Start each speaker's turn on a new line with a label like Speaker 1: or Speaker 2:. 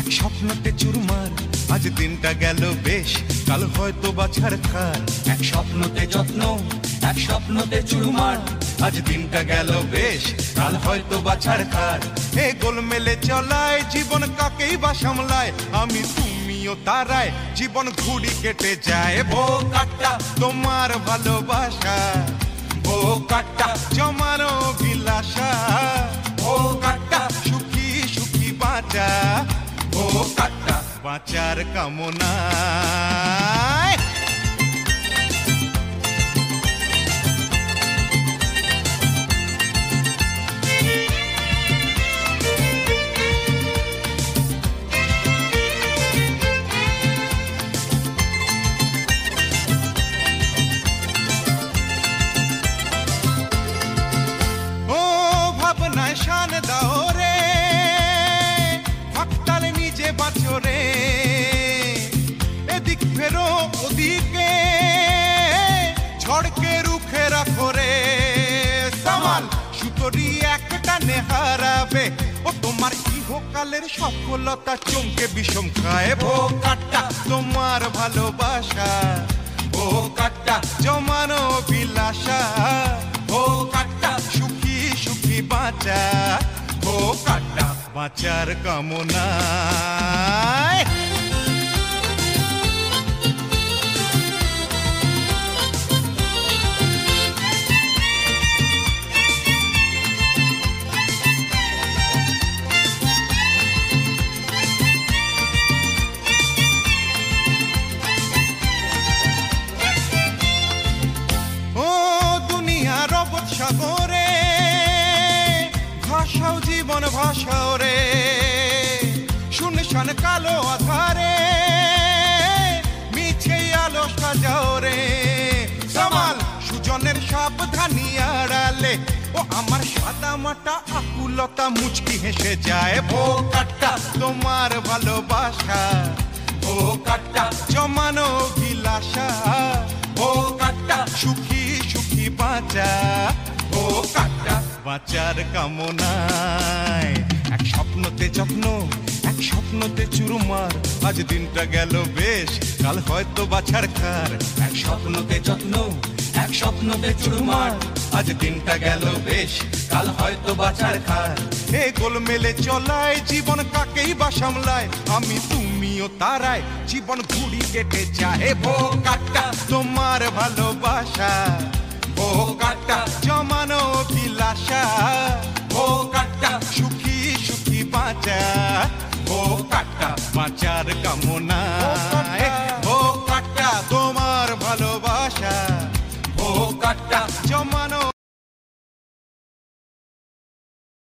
Speaker 1: এক স্বপ্নতে চুরমার, আজ দিনটা গেল বেশ, কাল হয়তো বাছার খার।
Speaker 2: এক স্বপ্নতে যত্ন, এক স্বপ্নতে চুরমার,
Speaker 1: আজ দিনটা গেল বেশ, কাল হয়তো বাছার খার। এ গোলমেলে চলায় জীবন কাকেই বা সামলায়, আমি তুমিও তারায় জীবন ঘুড়ি কেটে যায়।
Speaker 2: ও কাট্টা
Speaker 1: তোমার ভালোবাসা,
Speaker 2: ও কাট্টা
Speaker 1: জমানো বিলাসা,
Speaker 2: ও কাট্টা
Speaker 1: সুখী সুখী বাঁচা,
Speaker 2: ও কাট্টা
Speaker 1: বাঁচার কামনায়। শান দাও রে, ফাঁকতালে নিজে বাঁচো রে, এদিক ফেরো ওদিকে ঝড়কে রুখে রাখো রে। সামাল সুতরি একটা নেহারাবে, ও তোমার ইহকালের সফলতা চমকে বিষম খায়।
Speaker 2: ও কাট্টা
Speaker 1: তোমার ভালোবাসা,
Speaker 2: ও কাট্টা
Speaker 1: জমানো বিলাসা,
Speaker 2: ও কাট্টা
Speaker 1: সুখী সুখী বাঁচা,
Speaker 2: ও কাট্টা
Speaker 1: বাঁচার কামনায়। ও দুনিয়ার অবৎ সাগরে ভাষাও জীবন ভাষাও রে, শুনশান কালো আধারে মিছে আলো সাজাও রে। সামাল সুজনের সাবধানী আড়ালে, ও আমার সাদা মাটা আকুলতা মুচকি হেসে যায়।
Speaker 2: ও কাট্টা
Speaker 1: তোমার ভালোবাসা,
Speaker 2: ও কাট্টা
Speaker 1: জমানো বিলাসা,
Speaker 2: ও কাট্টা
Speaker 1: সুখী সুখী বাঁচা,
Speaker 2: ও কাট্টা
Speaker 1: বাঁচার কামনায়। এক স্বপ্নতে যত্ন, এক স্বপ্নতে চুরমার, আজ দিনটা গেল বেশ, কাল হয়তো বাছার খার।
Speaker 2: এক স্বপ্নতে যত্ন, এক স্বপ্নতে চুরমার,
Speaker 1: আজ দিনটা গেল বেশ,
Speaker 2: কাল হয়তো বাছার খার।
Speaker 1: এ গোলমেলে চলায় জীবন কাকেই বা সামলায়, আমি তুমিও তারায় জীবন ঘুড়ি কেটে যায়।
Speaker 2: ও কাট্টা
Speaker 1: তোমার ভালোবাসা,
Speaker 2: ও কাট্টা
Speaker 1: জমানো বিলাসা,
Speaker 2: ও কাট্টা
Speaker 1: সুখী সুখী বাঁচা,
Speaker 2: ও কাট্টা
Speaker 1: বাঁচার কামনা।